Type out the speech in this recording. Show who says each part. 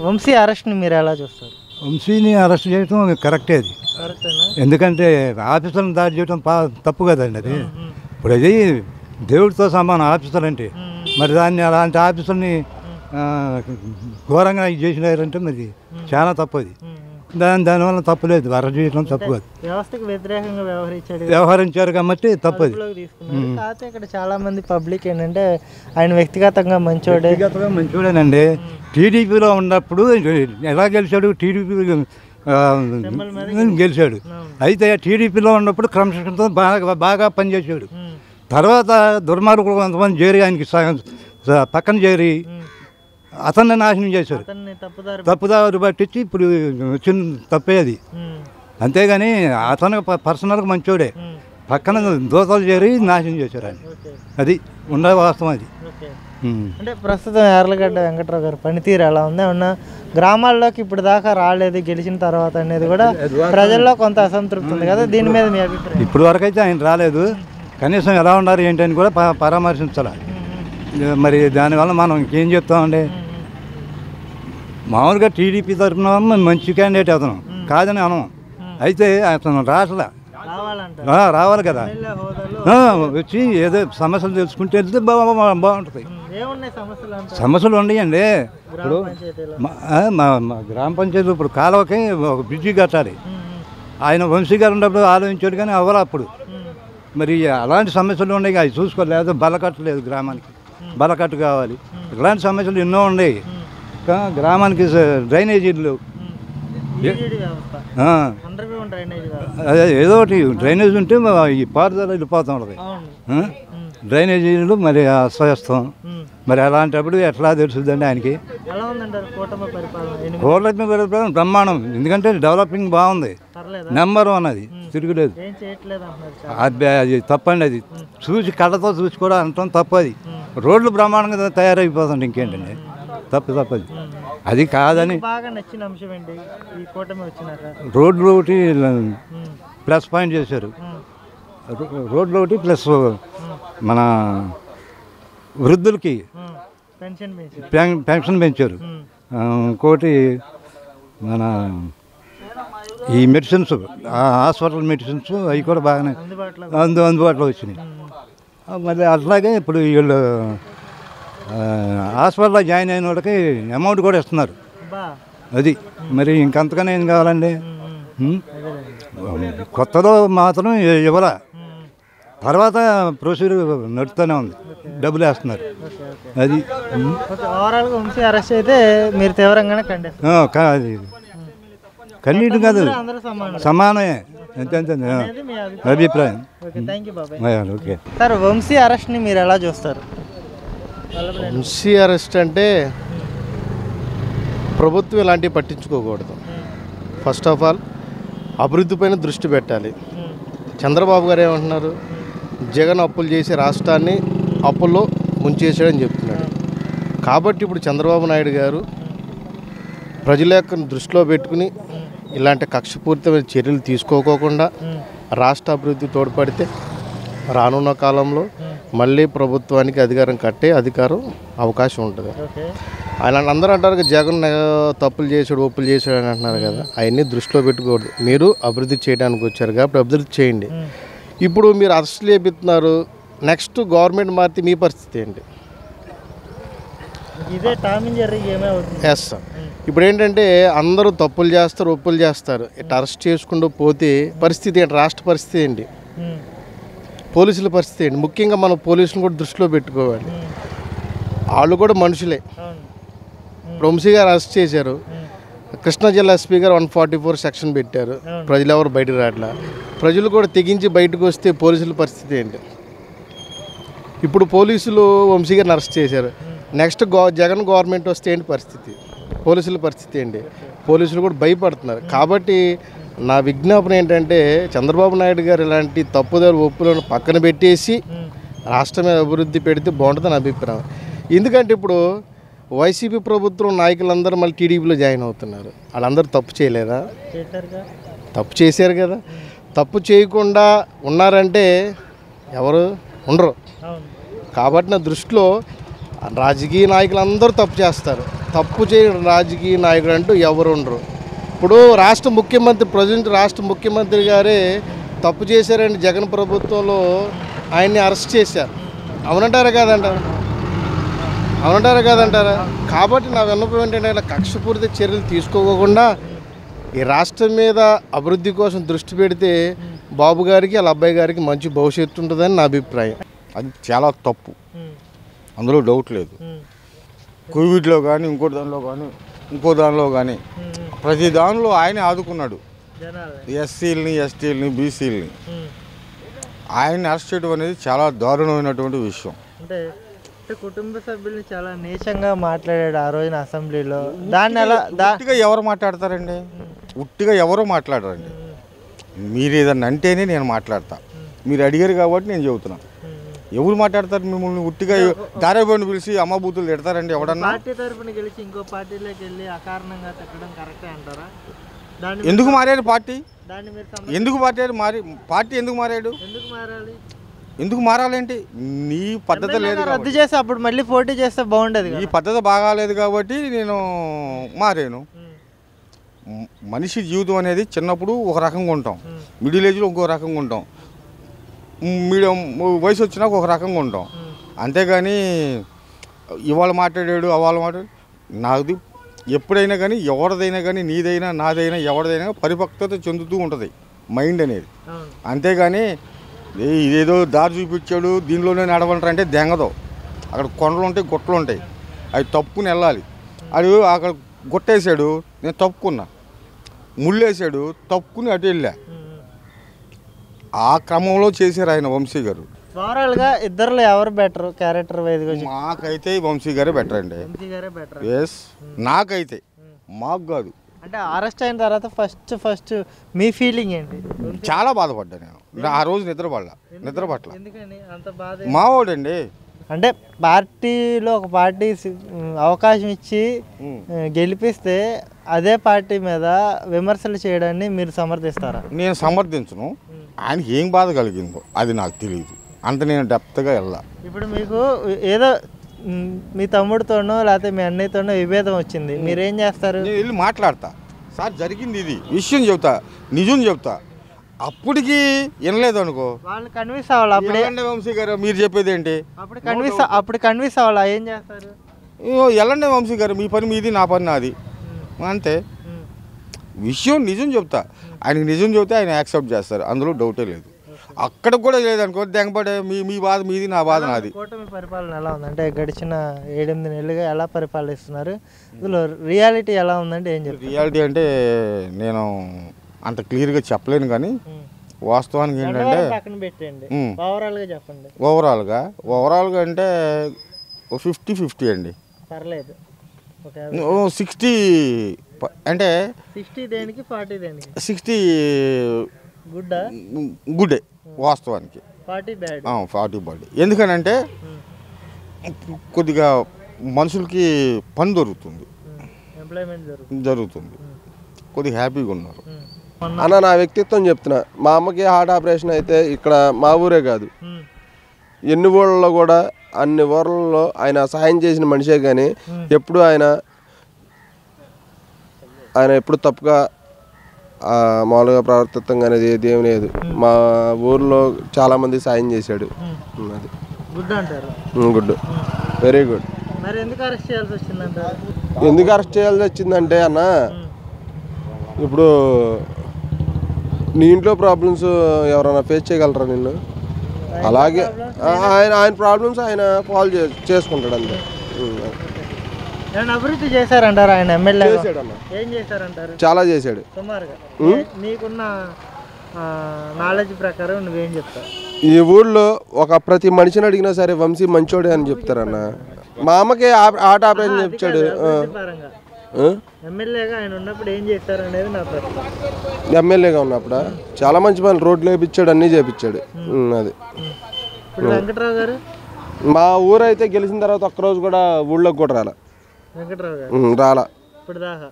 Speaker 1: వంశీ అరెస్ట్ని మీరు ఎలా చూస్తారు?
Speaker 2: వంశీని అరెస్ట్ చేయడం కరెక్టే అది. ఎందుకంటే ఆఫీసర్ని దాడి చేయడం తప్పు కదండి అది. ఇప్పుడు అది దేవుడితో సమానం ఆఫీసర్ అంటే. మరి దాన్ని అలాంటి ఆఫీసర్ని ఘోరంగా చేసినారంటే మరి చాలా తప్పు అది. దానివల్ల తప్పు లేదు, అరెస్ట్ చేయడం తప్పు కాదు.
Speaker 1: వ్యవస్థకు వ్యతిరేకంగా
Speaker 2: వ్యవహరించారు కాబట్టి తప్పు అది.
Speaker 1: కాకపోతే ఇక్కడ చాలా మంది పబ్లిక్ ఏంటంటే ఆయన వ్యక్తిగతంగా
Speaker 2: మంచోడేనండి. టీడీపీలో ఉన్నప్పుడు ఎలా గెలిచాడు? టీడీపీ గెలిచాడు. అయితే టీడీపీలో ఉన్నప్పుడు క్రమశిక్షణతో బాగా పనిచేసాడు. తర్వాత దుర్మార్గులు కొంతమంది చేరి ఆయనకి పక్కన చేరి అతన్ని నాశనం చేశారు. తప్పుదారు పట్టించి ఇప్పుడు వచ్చిన తప్పే అది. అంతేగాని అతను పర్సనల్గా మంచోడే, పక్కన దోతలు చేరి నాశనం చేశారు ఆయన. అది ఉండే వాస్తవం అది.
Speaker 1: అంటే ప్రస్తుతం యార్లగడ్డ వెంకట్రావు గారు పనితీరు ఎలా ఉంది? ఉన్న గ్రామాల్లోకి ఇప్పుడు దాకా రాలేదు, గెలిచిన తర్వాత అనేది కూడా ప్రజల్లో కొంత అసంతృప్తి ఉంది కదా, దీని మీద మీ అభిప్రాయం?
Speaker 2: ఇప్పుడు వరకు అయితే ఆయన రాలేదు, కనీసం ఎలా ఉన్నారు ఏంటని కూడా పరామర్శించాలి. మరి దానివల్ల మనం ఇంకేం చెప్తామండి? మామూలుగా టీడీపీ తరఫున మంచి క్యాండిడేట్ అతను కాదని అనం. అయితే అతను రావాలి కదా, వచ్చి ఏదో సమస్యలు తెలుసుకుంటే వెళ్తే బాగుంటుంది. సమస్యలు ఉన్నాయండి. ఇప్పుడు మా గ్రామ పంచాయతీ ఇప్పుడు కాలువకి ఒక బ్రిడ్జి కట్టాలి. ఆయన వంశీ గారు ఉన్నప్పుడు ఆలోచించాడు కానీ అవ్వాలి అప్పుడు. మరి అలాంటి సమస్యలు ఉన్నాయి, అవి చూసుకోలేదు. బలకట్టు లేదు గ్రామానికి, బలకట్టు కావాలి. ఇలాంటి సమస్యలు ఎన్నో ఉన్నాయి. గ్రామానికి డ్రైనేజీలు అదే ఏదో ఒకటి డ్రైనేజ్ ఉంటే ఈ పారుదల వెళ్ళిపోతూ ఉంటుంది. డ్రైనేజీలు మరి అస్తవ్యస్తం. మరి అలాంటప్పుడు ఎట్లా తెలుస్తుందండి ఆయనకి? కూటమి పరిపాలన బ్రహ్మాండం. ఎందుకంటే డెవలపింగ్ బాగుంది, నెంబర్ 1 అది, తిరుగులేదు. అది తప్పండి. అది చూసి కళ్ళతో చూసి కూడా అనటం తప్పు. అది రోడ్లు బ్రహ్మాండంగా తయారైపోతుంది. ఇంకేంటండి తప్పది. అది కాదని రోడ్లు ఒకటి ప్లస్ పాయింట్ చేశారు. రోడ్లు ఒకటి ప్లస్ మన వృద్ధులకి పెన్షన్ పెంచారు. ఇంకోటి మన ఈ మెడిసిన్స్, హాస్పిటల్ మెడిసిన్స్ అవి కూడా బాగానే అందుబాటులో వచ్చినాయి. మళ్ళీ అట్లాగే ఇప్పుడు వీళ్ళు హాస్పిటల్లో జాయిన్ అయిన వాళ్ళకి అమౌంట్ కూడా ఇస్తున్నారు. అది మరి ఇంకంతగానే ఏం కావాలండి? కొత్తలో మాత్రం ఇవ్వరా, తర్వాత ప్రొసీజర్ నడుస్తూనే ఉంది, డబ్బులు వేస్తున్నారు. అది
Speaker 1: వంశీ అరెస్ట్ అయితే మీరు తీవ్రంగానే
Speaker 2: కన్నీటి కాదు, సమానమే. అంతే అభిప్రాయం. ఓకే
Speaker 1: సార్, వంశీ అరెస్ట్ని మీరు ఎలా చూస్తారు?
Speaker 3: వంశీ అరెస్ట్ అంటే ప్రభుత్వం ఇలాంటివి పట్టించుకోకూడదు. ఫస్ట్ ఆఫ్ ఆల్ అభివృద్ధి పైన దృష్టి పెట్టాలి. చంద్రబాబు గారు ఏమంటున్నారు? జగన్ అప్పులు చేసి రాష్ట్రాన్ని అప్పుల్లో ముంచేసాడని చెప్తున్నాడు. కాబట్టి ఇప్పుడు చంద్రబాబు నాయుడు గారు ప్రజల యొక్క దృష్టిలో పెట్టుకుని ఇలాంటి కక్షపూరితమైన చర్యలు తీసుకోకోకుండా రాష్ట్ర అభివృద్ధి తోడ్పడితే రానున్న కాలంలో మళ్ళీ ప్రభుత్వానికి అధికారం కట్టే అవకాశం ఉంటుంది. ఆయన అందరూ అంటారు జగన్ తప్పులు చేశాడు, ఒప్పులు చేశాడు అని అంటున్నారు కదా, అవన్నీ దృష్టిలో పెట్టుకోవద్దు. మీరు అభివృద్ధి చేయడానికి వచ్చారు కాబట్టి అభివృద్ధి చేయండి. ఇప్పుడు మీరు అరెస్ట్ చేపిస్తున్నారు, నెక్స్ట్ గవర్నమెంట్ మారితే మీ పరిస్థితి ఏంటి? Yes sir. ఇప్పుడు ఏంటంటే అందరూ తప్పులు చేస్తారు, ఒప్పులు చేస్తారు. ఇట్లా అరెస్ట్ చేసుకుంటూ పోతే పరిస్థితి ఏంటి? రాష్ట్ర పరిస్థితి ఏంటి? పోలీసుల పరిస్థితి ఏంటి? ముఖ్యంగా మనం పోలీసులను కూడా దృష్టిలో పెట్టుకోవాలి. వాళ్ళు కూడా మనుషులే. వంశీ గారు అరెస్ట్ చేశారు, కృష్ణా జిల్లా ఎస్పీ గారు 144 సెక్షన్ పెట్టారు. ప్రజలు ఎవరు బయటకు రావట్లా. ప్రజలు కూడా తెగించి బయటకు వస్తే పోలీసుల పరిస్థితి ఏంటి? ఇప్పుడు పోలీసులు వంశీ గారిని అరెస్ట్ చేశారు, నెక్స్ట్ జగన్ గవర్నమెంట్ వస్తే ఏంటి పరిస్థితి? పోలీసుల పరిస్థితి ఏంటి? పోలీసులు కూడా భయపడుతున్నారు. కాబట్టి నా విజ్ఞాపన ఏంటంటే చంద్రబాబు నాయుడు గారు ఇలాంటి తప్పుదారు ఒప్పులను పక్కన పెట్టేసి రాష్ట్రమే అభివృద్ధి పెడితే బాగుంటుందని అభిప్రాయం. ఎందుకంటే ఇప్పుడు వైసీపీ ప్రభుత్వం నాయకులందరూ మళ్ళీ టీడీపీలో జాయిన్ అవుతున్నారు. వాళ్ళందరూ తప్పు చేయలేదా? తప్పు చేశారు కదా. తప్పు చేయకుండా ఉన్నారంటే ఎవరు ఉండరు. కాబట్టి నా దృష్టిలో రాజకీయ నాయకులు అందరూ తప్పు చేస్తారు, తప్పు చేయని రాజకీయ నాయకుడు అంటూ ఎవరు ఉండరు. ఇప్పుడు రాష్ట్ర ముఖ్యమంత్రి గారే తప్పు చేశారని జగన్ ప్రభుత్వంలో ఆయన్ని అరెస్ట్ చేశారు. అవునంటారా కాదంటారా? కాబట్టి నా విన్నపం ఏంటంటే ఇలా కక్షపూరిత చర్యలు తీసుకోకుండా ఈ రాష్ట్రం మీద అభివృద్ధి కోసం దృష్టి పెడితే బాబు గారికి వాళ్ళ అబ్బాయి గారికి మంచి భవిష్యత్తు ఉంటుందని నా అభిప్రాయం.
Speaker 4: అది చాలా తప్పు, అందులో డౌట్ లేదు. కోవిడ్లో కానీ ఇంకో దానిలో కానీ ప్రతి దానిలో ఆయనే ఆదుకున్నాడు. ఎస్సీలని, ఎస్టీలని, బీసీలని ఆయన్ని అరెస్ట్ చేయడం అనేది చాలా దారుణమైనటువంటి విషయం.
Speaker 1: అంటే కుటుంబ సభ్యుల్ని చాలా నీచంగా మాట్లాడాడు ఆ రోజున అసెంబ్లీలో. దాన్ని ఎలా
Speaker 4: ఉట్టిగా ఎవరు మాట్లాడతారండి? ఉట్టిగా ఎవరు మాట్లాడరండి. మీరు ఏదన్నా అంటేనే నేను మాట్లాడతా. మీరు అడిగారు కాబట్టి నేను చెబుతున్నా. ఎవరు మాట్లాడతారు? మిమ్మల్ని ఉట్టిగా దారేబోని పిలిచి అమ్మబూతులు తిడతారండి ఎవడన్నా?
Speaker 1: పార్టీ తరఫున గెలిచి ఇంకో పార్టీలోకి వెళ్ళి అకారణంగా తిట్టడం కరెక్టే అంటారా?
Speaker 4: ఎందుకు మారాడు పార్టీ?
Speaker 1: దాన్ని మీరు
Speaker 4: ఎందుకు పార్టీ ఎందుకు మారాడు?
Speaker 1: ఎందుకు మారాలి?
Speaker 4: ఎందుకు మారాలేంటి? నీ పద్ధతి లేదు,
Speaker 1: రద్దు చేసి అప్పుడు మళ్ళీ పోటీ చేస్తే బాగుండేది.
Speaker 4: ఈ పద్ధతి బాగాలేదు కాబట్టి నేను మారాను. మనిషి జీవితం అనేది చిన్నప్పుడు ఒక రకంగా ఉంటాం, మిడిల్ ఏజ్లో ఇంకో రకంగా ఉంటాం, మీడియం వయసు వచ్చినాక ఒక రకంగా ఉంటాం. అంతేగాని ఇవాళ మాట్లాడాడు అవాళ మాట్లాడు నాది ఎప్పుడైనా కానీ ఎవరిదైనా కానీ నీదైనా నాదైనా ఎవరిదైనా పరిపక్వత చెందుతూ ఉంటుంది మైండ్ అనేది. అంతేగాని ఇదేదో దారి చూపించాడు దీనిలోనే నడవంటారు అంటే దెంగదో. అక్కడ కొండలు ఉంటాయి, గుట్టలు ఉంటాయి, అవి తప్పుకుని వెళ్ళాలి. అది అక్కడ గుట్టేసాడు, నేను తప్పుకున్నా. ముళ్ళేసాడు, తప్పుకుని అటు వెళ్ళా. ఆ క్రమంలో చేశారు ఆయన వంశీ గారు.
Speaker 1: ఓవరాల్గా ఇద్దరులో ఎవరు బెటర్ క్యారెక్టర్ వైజ్గా?
Speaker 4: మాకైతే వంశీ గారే బెటర్ అండి. ఎస్, నాకైతే, మాకు కాదు.
Speaker 1: అంటే అరెస్ట్ అయిన తర్వాత ఫస్ట్ మీ ఫీలింగ్ ఏంటి?
Speaker 4: చాలా బాధపడ్డా నేను. ఆ రోజు నిద్రపట్ల.
Speaker 1: ఎందుకని అంత బాధ?
Speaker 4: మావాడండి.
Speaker 1: అంటే పార్టీలో ఒక పార్టీ అవకాశం ఇచ్చి గెలిపిస్తే అదే పార్టీ మీద విమర్శలు చేయడాన్ని మీరు సమర్థిస్తారా?
Speaker 4: నేను సమర్థించను. ఆయనకి ఏం బాధ కలిగిందో అది నాకు తెలియదు, అంత నేను డెప్త్గా వెళ్ళా.
Speaker 1: ఇప్పుడు మీకు ఏదో మీ తమ్ముడితోనో లేకపోతే మీ అన్నయ్యతోనో విభేదం వచ్చింది, మీరేం చేస్తారు?
Speaker 4: నేను వెళ్ళి మాట్లాడతా, సార్ జరిగింది ఇది విషయం చెబుతా, నిజం చెబుతా. అప్పటికి వినలేదు అనుకో,
Speaker 1: వాళ్ళు కన్విన్స్ అవ్వాలి. అప్పుడే
Speaker 4: వంశీ గారు మీరు చెప్పేది ఏంటి?
Speaker 1: అప్పుడు కన్విన్స్ అవ్వాలా? ఏం చేస్తారు?
Speaker 4: ఎల్లండి వంశీ గారు, మీ పని మీది, నా పని నాది, అంతే. విషయం నిజం చెప్తా, ఆయనకి నిజం చెబితే ఆయన యాక్సెప్ట్ చేస్తారు, అందులో డౌటే లేదు. అక్కడ కూడా లేదనుకో దెంగపడే మీ బాధ మీది, నా బాధ నాది.
Speaker 1: కూటమి పరిపాలన ఎలా ఉంది? అంటే గడిచిన 7-8 నెలలుగా ఎలా పరిపాలిస్తున్నారు? ఇందులో రియాలిటీ ఎలా ఉందంటే ఏం చెప్తారు?
Speaker 4: రియాలిటీ అంటే నేను అంత క్లియర్గా చెప్పలేను, కానీ వాస్తవానికి ఏంటంటే
Speaker 1: పక్కన పెట్టండి, ఓవరాల్గా చెప్పండి. ఓవరాల్గా అంటే 50-50 అండి. పర్లేదు.
Speaker 4: 60 అంటే
Speaker 1: 60 దేనికి, 40 దేనికి?
Speaker 4: 60 గుడ్డే వాస్తవానికి, 40 బ్యాడ్. ఎందుకనంటే కొద్దిగా మనుషులకి పని దొరుకుతుంది, జరుగుతుంది, కొద్దిగా హ్యాపీగా ఉన్నారు.
Speaker 3: అన్న నా వ్యక్తిత్వం చెప్తున్నా, మా అమ్మకి హార్ట్ ఆపరేషన్ అయితే ఇక్కడ మా ఊరే కాదు, ఎన్ని ఊళ్ళలో కూడా అన్ని ఊర్లలో ఆయన సహాయం చేసిన మనిషే. కానీ ఎప్పుడు ఆయన ఎప్పుడు తప్పుగా మామూలుగా ప్రవర్తిత్వం అనేది ఏదేమి లేదు. మా ఊర్లో చాలామంది సాయం చేశాడు. అది గుడ్, వెరీ గుడ్.
Speaker 1: ఎందుకు అరెస్ట్
Speaker 3: చేయాల్సి వచ్చిందంటే అన్న, ఇప్పుడు నీ ఇంట్లో ప్రాబ్లమ్స్ ఎవరైనా ఫేస్ చేయగలరా నిన్ను? అలాగే ఆయన ప్రాబ్లమ్స్ ఆయన సాల్వ్ చేసుకుంటాడు అంతే.
Speaker 1: అభివృద్ధి చేశారంటారు ఆయన ఎమ్మెల్యే? ఏం చేశారంటారు?
Speaker 3: చాలా చేశాడు.
Speaker 1: సుమారుగా నీకున్న నాలెడ్జ్ ప్రకారం నువ్వేం చెప్తావు?
Speaker 3: ఈ ఊళ్ళో ప్రతి మనిషిని అడిగినా సరే వంశీ మంచోడే అని చెప్తారన్న. మా అమ్మకి హార్ట్ ఆపరేషన్ చెప్పాడు.
Speaker 1: ఎమ్మెల్యేగా ఆయన ఉన్నప్పుడు ఏం చేశారు అనేది నా ప్రశ్న.
Speaker 3: ఎమ్మెల్యేగా ఉన్నప్పుడు చాలా మంచి పనులు, రోడ్లు వేయించాడు, అన్నీ చేయించాడు. అది
Speaker 1: వెంకట్రావు గారు
Speaker 3: మా ఊరు అయితే గెలిచిన తర్వాత ఒక్కరోజు కూడా ఊళ్ళోకి కూడా రాలా.
Speaker 1: వెంకట్రావు గారు
Speaker 3: రాలా
Speaker 1: ఇప్పుడు దాకా.